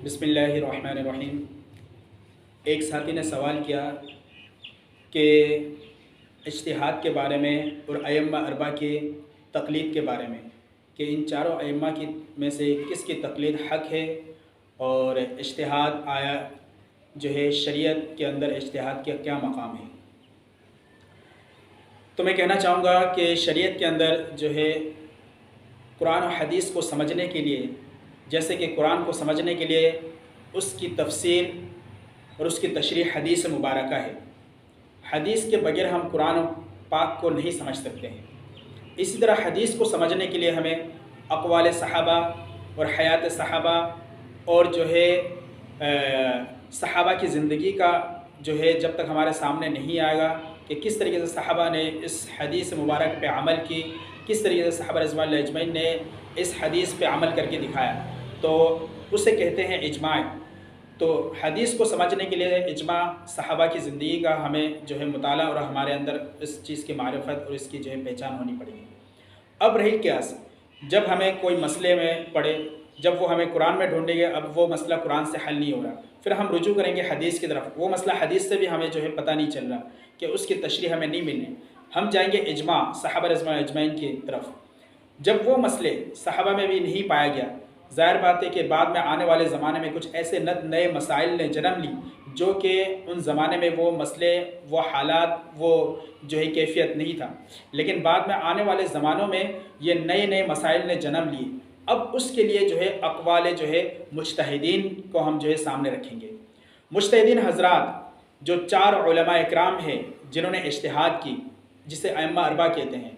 بسم اللہ الرحمن الرحیم۔ ایک ساتھی نے سوال کیا کہ اجتہاد کے بارے میں اور ائمہ اربعہ کی تقلید کے بارے میں، کہ ان چاروں ائمہ کی میں سے کس کی تقلید حق ہے، اور اجتہاد آیا جو ہے شریعت کے اندر اجتہاد کا کیا مقام ہے۔ تو میں کہنا چاہوں گا کہ شریعت کے اندر جو ہے قرآن و حدیث کو سمجھنے کے لیے، جیسے کہ قرآن کو سمجھنے کے لیے اس کی تفسیر اور اس کی تشریح حدیث مبارکہ ہے۔ حدیث کے بغیر ہم قرآن پاک کو نہیں سمجھ سکتے ہیں۔ اسی طرح حدیث کو سمجھنے کے لیے ہمیں اقوال صحابہ اور حیات صحابہ اور جو ہے صحابہ کی زندگی کا جو ہے جب تک ہمارے سامنے نہیں آئے گا کہ کس طریقے سے صحابہ نے اس حدیث مبارک پہ عمل کی، کس طریقے سے صحابہ رضوان اللہ اجمعین نے اس حدیث پہ عمل کر کے دکھایا، تو اسے کہتے ہیں اجماع۔ تو حدیث کو سمجھنے کے لیے اجماع صحابہ کی زندگی کا ہمیں جو ہے مطالعہ اور ہمارے اندر اس چیز کی معرفت اور اس کی جو ہے پہچان ہونی پڑے گی۔ اب رہی قیاس، جب ہمیں کوئی مسئلے میں پڑے، جب وہ ہمیں قرآن میں ڈھونڈیں گے، اب وہ مسئلہ قرآن سے حل نہیں ہو رہا، پھر ہم رجوع کریں گے حدیث کی طرف، وہ مسئلہ حدیث سے بھی ہمیں جو ہے پتہ نہیں چل رہا کہ اس کی تشریح ہمیں نہیں ملنی، ہم جائیں گے اجماع صحابہ رضوان اجمعین کی طرف۔ جب وہ مسئلے صحابہ میں بھی نہیں پایا گیا، ظاہر بات ہے کہ بعد میں آنے والے زمانے میں کچھ ایسے نئے مسائل نے جنم لی جو کہ ان زمانے میں وہ مسئلے، وہ حالات، وہ جو ہے کیفیت نہیں تھا، لیکن بعد میں آنے والے زمانوں میں یہ نئے مسائل نے جنم لیے۔ اب اس کے لیے جو ہے اقوال جو ہے مجتہدین کو ہم جو ہے سامنے رکھیں گے۔ مجتہدین حضرات جو چار علماء اکرام ہیں جنہوں نے اجتہاد کی، جسے ائمہ اربعہ کہتے ہیں،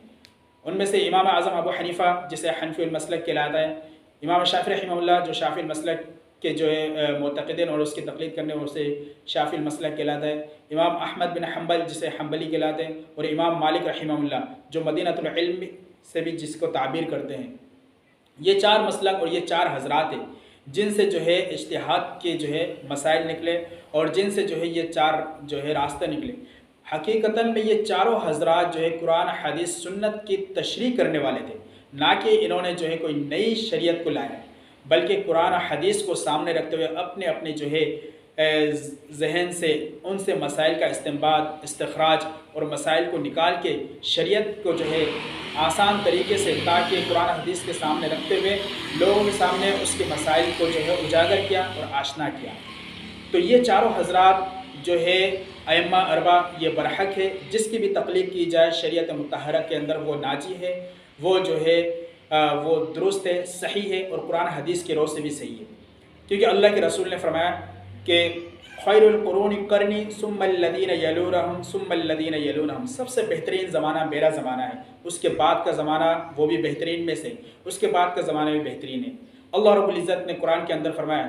ان میں سے امام اعظم ابو حنیفہ جسے حنفی المسلک کہلاتا ہے، امام شافعی رحمہ اللہ جو شافعی المسلک کے جو ہے معتقدین اور اس کی تقلید کرنے اور اسے شافعی المسلک کہلاتا ہے، امام احمد بن حنبل جسے حنبلی کہلاتے ہیں، اور امام مالک رحمہ اللہ جو مدینۃ العلم سے بھی جس کو تعبیر کرتے ہیں۔ یہ چار مسلک اور یہ چار حضرات ہیں جن سے جو ہے اجتہاد کے جو ہے مسائل نکلے اور جن سے جو ہے یہ چار جو ہے راستہ نکلے۔ حقیقتاً میں یہ چاروں حضرات جو ہے قرآن حدیث سنت کی تشریح کرنے والے تھے، نہ کہ انہوں نے جو ہے کوئی نئی شریعت کو لایا، بلکہ قرآن حدیث کو سامنے رکھتے ہوئے اپنے اپنے جو ہے ذہن سے ان سے مسائل کا استنباط، استخراج اور مسائل کو نکال کے شریعت کو جو ہے آسان طریقے سے تاکہ قرآن حدیث کے سامنے رکھتے ہوئے لوگوں کے سامنے اس کے مسائل کو جو ہے اجاگر کیا اور آشنا کیا۔ تو یہ چاروں حضرات جو ہے ائمہ اربعہ یہ برحق ہے، جس کی بھی تقلید کی جائے شریعت مطہرہ کے اندر وہ ناجی ہے، وہ جو ہے وہ درست ہے، صحیح ہے، اور قرآن حدیث کی روح سے بھی صحیح ہے، کیونکہ اللہ کے رسول نے فرمایا کہ خیر القرون قرنی ثم الذین یلونہم ثم الذین یلونہم، سب سے بہترین زمانہ میرا زمانہ ہے، اس کے بعد کا زمانہ وہ بھی بہترین میں سے، اس کے بعد کا زمانہ بھی بہترین ہے۔ اللہ رب العزت نے قرآن کے اندر فرمایا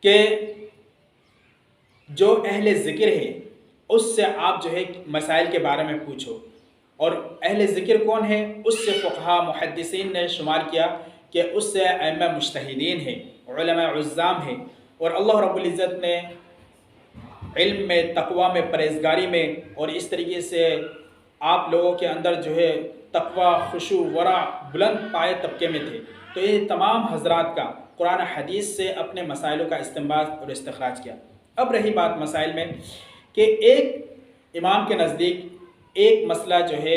کہ جو اہل ذکر ہے اس سے آپ جو ہے مسائل کے بارے میں پوچھو، اور اہل ذکر کون ہے؟ اس سے فقہاء محدثین نے شمار کیا کہ اس سے ائمہ مجتہدین ہیں، علماء عظام ہیں، اور اللہ رب العزت نے علم میں، تقوی میں، پرہیزگاری میں اور اس طریقے سے آپ لوگوں کے اندر جو ہے تقوی، خشوع، ورع بلند پائے طبقے میں تھے۔ تو یہ تمام حضرات کا قرآن حدیث سے اپنے مسائلوں کا استنباط اور استخراج کیا۔ اب رہی بات مسائل میں کہ ایک امام کے نزدیک ایک مسئلہ جو ہے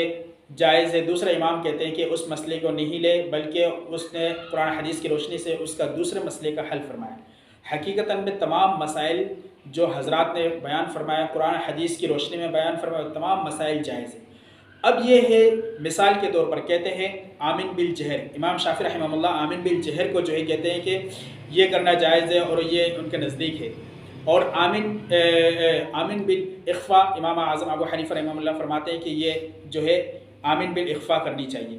جائز ہے، دوسرا امام کہتے ہیں کہ اس مسئلے کو نہیں لے، بلکہ اس نے قرآن حدیث کی روشنی سے اس کا دوسرے مسئلے کا حل فرمایا۔ حقیقتاً میں تمام مسائل جو حضرات نے بیان فرمایا، قرآن حدیث کی روشنی میں بیان فرمایا، تمام مسائل جائز ہیں۔ اب یہ ہے مثال کے طور پر کہتے ہیں آمن بالجہر، امام شافعی رحمہ اللہ آمن بالجہر کو جو ہے کہتے ہیں کہ یہ کرنا جائز ہے اور یہ ان کے نزدیک ہے، اور آمن بالاخفاء امام اعظم ابو حنیفہ رحمہ اللہ فرماتے ہیں کہ یہ جو ہے آمن بالاخفاء کرنی چاہیے۔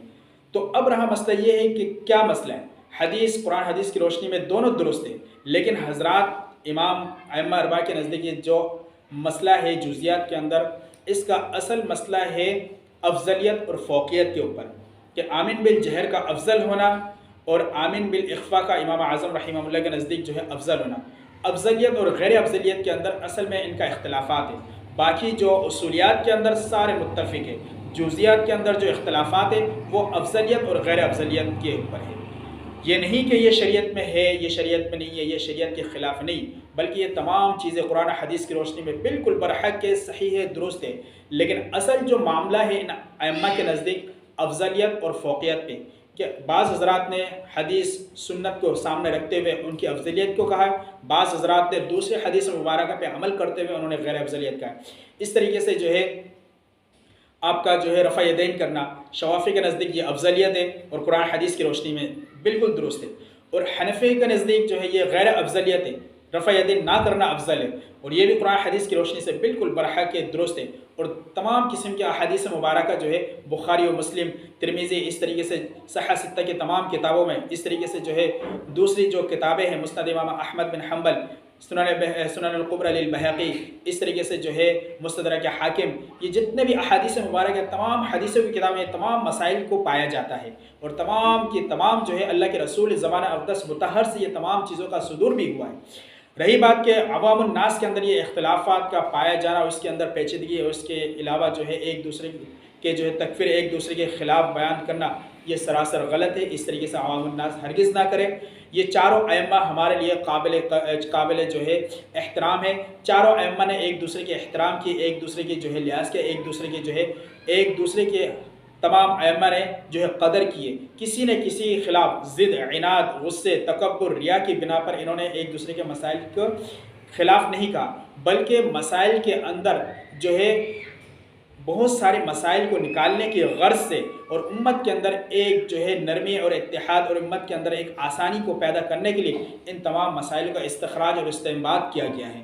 تو اب رہا مسئلہ یہ ہے کہ کیا مسئلہ ہے؟ حدیث، قرآن حدیث کی روشنی میں دونوں درست ہیں، لیکن حضرات امام ائمہ اربعہ کے نزدیک یہ جو مسئلہ ہے جزیات کے اندر، اس کا اصل مسئلہ ہے افضلیت اور فوقیت کے اوپر، کہ آمن بالجہر کا افضل ہونا اور آمن بالاخفاء کا امام اعظم رحمہ اللہ کے نزدیک جو ہے افضل ہونا۔ افضلیت اور غیر افضلیت کے اندر اصل میں ان کا اختلافات ہیں، باقی جو اصولیات کے اندر سارے متفق ہیں، جزیات کے اندر جو اختلافات ہیں وہ افضلیت اور غیر افضلیت کے اوپر ہے۔ یہ نہیں کہ یہ شریعت میں ہے، یہ شریعت میں نہیں ہے، یہ شریعت کے خلاف نہیں، بلکہ یہ تمام چیزیں قرآن حدیث کی روشنی میں بالکل برحق ہے، صحیح ہے، درست ہے۔ لیکن اصل جو معاملہ ہے ان ائمہ کے نزدیک افضلیت اور فوقیت پہ، کہ بعض حضرات نے حدیث سنت کو سامنے رکھتے ہوئے ان کی افضلیت کو کہا ہے، بعض حضرات نے دوسرے حدیث مبارکہ پہ عمل کرتے ہوئے انہوں نے غیر افضلیت کہا ہے۔ اس طریقے سے جو ہے آپ کا جو ہے رفع یدین کرنا شوافی کے نزدیک یہ افضلیت ہے اور قرآن حدیث کی روشنی میں بالکل درست ہے، اور حنفی کے نزدیک جو ہے یہ غیر افضلیت ہے، رفع یدین نہ کرنا افضل ہے، اور یہ بھی قرآن حدیث کی روشنی سے بالکل برحق ہے، درست ہے۔ اور تمام قسم کے احادیث مبارکہ جو ہے بخاری و مسلم، ترمذی، اس طریقے سے صحیح ستہ کی تمام کتابوں میں، اس طریقے سے جو ہے دوسری جو کتابیں ہیں مسند امام احمد بن حنبل، سنن القبری للبیہقی، اس طریقے سے جو ہے مستدرک حاکم، یہ جتنے بھی احادیث مبارک ہیں تمام حدیثوں کی کتابیں تمام مسائل کو پایا جاتا ہے، اور تمام کی تمام جو ہے اللہ کے رسول زبان اقدس مطہر سے یہ تمام چیزوں کا صدور بھی ہوا ہے۔ رہی بات کہ عوام الناس کے اندر یہ اختلافات کا پایا جانا، اس کے اندر پیچیدگی، اور اس کے علاوہ جو ہے ایک دوسرے کے جو ہے تکفیر، ایک دوسرے کے خلاف بیان کرنا، یہ سراسر غلط ہے، اس طریقے سے عوام الناس ہرگز نہ کرے۔ یہ چاروں ائمہ ہمارے لیے قابل جو ہے احترام ہے، چاروں ائمہ نے ایک دوسرے کے احترام کی، ایک دوسرے کی جو ہے لحاظ کیا، ایک دوسرے کے تمام ائمہ نے جو ہے قدر کیے، کسی نے کسی کے خلاف ضد، عناد، غصے، تکبر، ریا کی بنا پر انہوں نے ایک دوسرے کے مسائل کو خلاف نہیں کہا، بلکہ مسائل کے اندر جو ہے بہت سارے مسائل کو نکالنے کی غرض سے اور امت کے اندر ایک جو ہے نرمی اور اتحاد اور امت کے اندر ایک آسانی کو پیدا کرنے کے لیے ان تمام مسائل کا استخراج اور استنباط کیا گیا ہے۔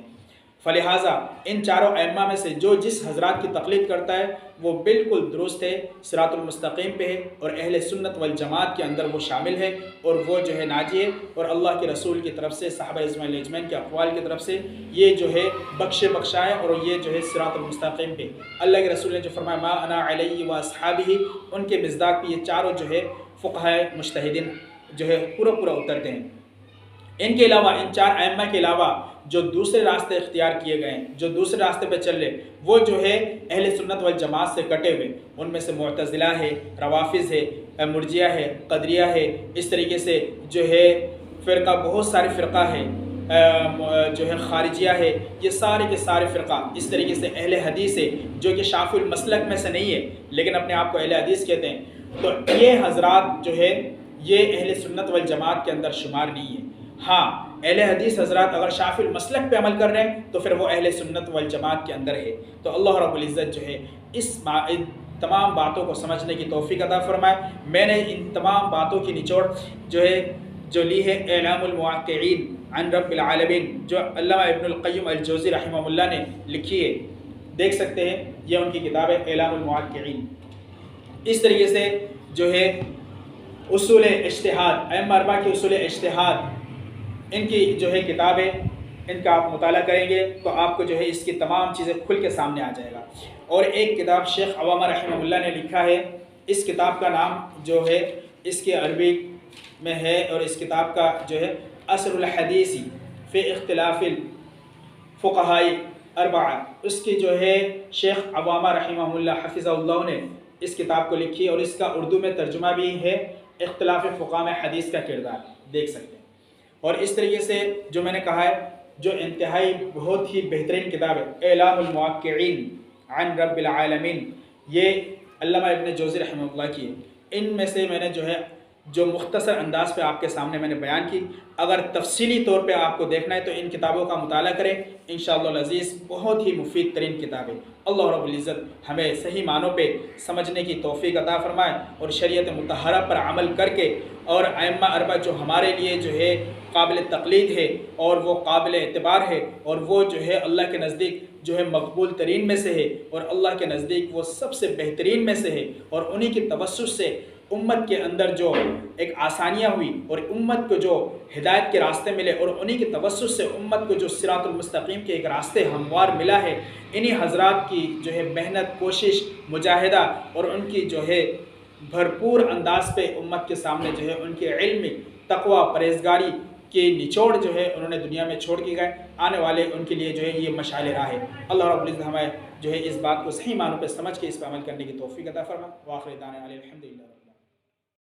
فلہٰذا ان چاروں ائمہ میں سے جو جس حضرات کی تقلید کرتا ہے وہ بالکل درست ہے، صراط المستقیم پہ ہے، اور اہل سنت والجماعت کے اندر وہ شامل ہے، اور وہ جو ہے ناجی ہے، اور اللہ کے رسول کی طرف سے، صحابہ اجمعین کے اقوال کی طرف سے یہ جو ہے بخشا ہے، اور یہ جو ہے صراط المستقیم پہ اللہ کے رسول نے جو فرمایا ما انا علیہ و اصحابہ، ان کے مصداق پہ یہ چاروں جو ہے فقہائے مجتہدین جو ہے پورا اترتے ہیں۔ ان کے علاوہ، ان چار ائمہ کے علاوہ جو دوسرے راستے اختیار کیے گئے ہیں، جو دوسرے راستے پہ چل رہے، وہ جو ہے اہل سنت والجماعت سے کٹے ہوئے، ان میں سے معتزلہ ہے، روافض ہے، مرجیہ ہے، قدریہ ہے، اس طریقے سے جو ہے فرقہ، بہت سارے فرقہ ہے، جو ہے خارجیہ ہے، یہ سارے کے سارے فرقہ، اس طریقے سے اہل حدیث ہے جو کہ شافی المسلک میں سے نہیں ہے لیکن اپنے آپ کو اہل حدیث کہتے ہیں، تو یہ حضرات جو ہے یہ اہل سنت والجماعت کے اندر شمار نہیں ہے۔ ہاں، اہل حدیث حضرات اگر شافی المسلک پہ عمل کر رہے ہیں تو پھر وہ اہل سنت والجماعت کے اندر ہے۔ تو اللہ رب العزت جو ہے اس تمام باتوں کو سمجھنے کی توفیق عطا فرمائے۔ میں نے ان تمام باتوں کی نچوڑ جو لی ہے اعلام الموقعین عن رب العالمین، جو علامہ ابن القیم الجوزی رحمہ اللہ نے لکھی ہے، دیکھ سکتے ہیں، یہ ان کی کتاب ہے اعلام الموقعین۔ اس طریقے سے جو ہے اصول اجتہاد، ائمہ اربعہ کی اصول اجتہاد، ان کی جو ہے کتاب ہے، ان کا آپ مطالعہ کریں گے تو آپ کو جو ہے اس کی تمام چیزیں کھل کے سامنے آ جائے گا۔ اور ایک کتاب شیخ عوامہ رحمہ اللہ نے لکھا ہے، اس کتاب کا نام جو ہے اس کے عربی میں ہے، اور اس کتاب کا جو ہے اثر الحدیث فی اختلاف الفقہاء اربعہ، اس کی جو ہے شیخ عوامہ رحمہ اللہ حفظہ اللہ نے اس کتاب کو لکھی، اور اس کا اردو میں ترجمہ بھی ہے، اختلاف فقہاء میں حدیث کا کردار، دیکھ سکتے ہیں۔ اور اس طریقے سے جو میں نے کہا ہے، جو انتہائی بہت ہی بہترین کتاب ہے اعلام الموقعین عن رب العالمین، یہ علامہ ابن جوزی رحمہ اللہ کی ہے۔ ان میں سے میں نے جو ہے جو مختصر انداز پہ آپ کے سامنے میں نے بیان کی، اگر تفصیلی طور پہ آپ کو دیکھنا ہے تو ان کتابوں کا مطالعہ کریں، انشاءاللہ العزیز بہت ہی مفید ترین کتاب ہے۔ اللہ رب العزت ہمیں صحیح معنوں پہ سمجھنے کی توفیق عطا فرمائے، اور شریعت مطہرہ پر عمل کر کے، اور ائمہ اربعہ جو ہمارے لیے جو ہے قابل تقلید ہے، اور وہ قابل اعتبار ہے، اور وہ جو ہے اللہ کے نزدیک جو ہے مقبول ترین میں سے ہے، اور اللہ کے نزدیک وہ سب سے بہترین میں سے ہے، اور انہی کی توسط سے امت کے اندر جو ایک آسانیاں ہوئی، اور امت کو جو ہدایت کے راستے ملے، اور انہی کی توسط سے امت کو جو صراط المستقیم کے ایک راستے ہموار ملا ہے، انہی حضرات کی جو ہے محنت، کوشش، مجاہدہ، اور ان کی جو ہے بھرپور انداز پہ امت کے سامنے جو ہے ان کے علم، تقوی، پرہیزگاری کی نچوڑ جو ہے انہوں نے دنیا میں چھوڑ کے گئے، آنے والے ان کے لیے جو ہے یہ مشعل راہ ہے۔ اللہ رب العزت ہمیں جو ہے اس بات کو صحیح معنوں پہ سمجھ کے اس پہ عمل کرنے کی توفیق عطا فرمائے۔ وآخر دعوانا الحمدللہ۔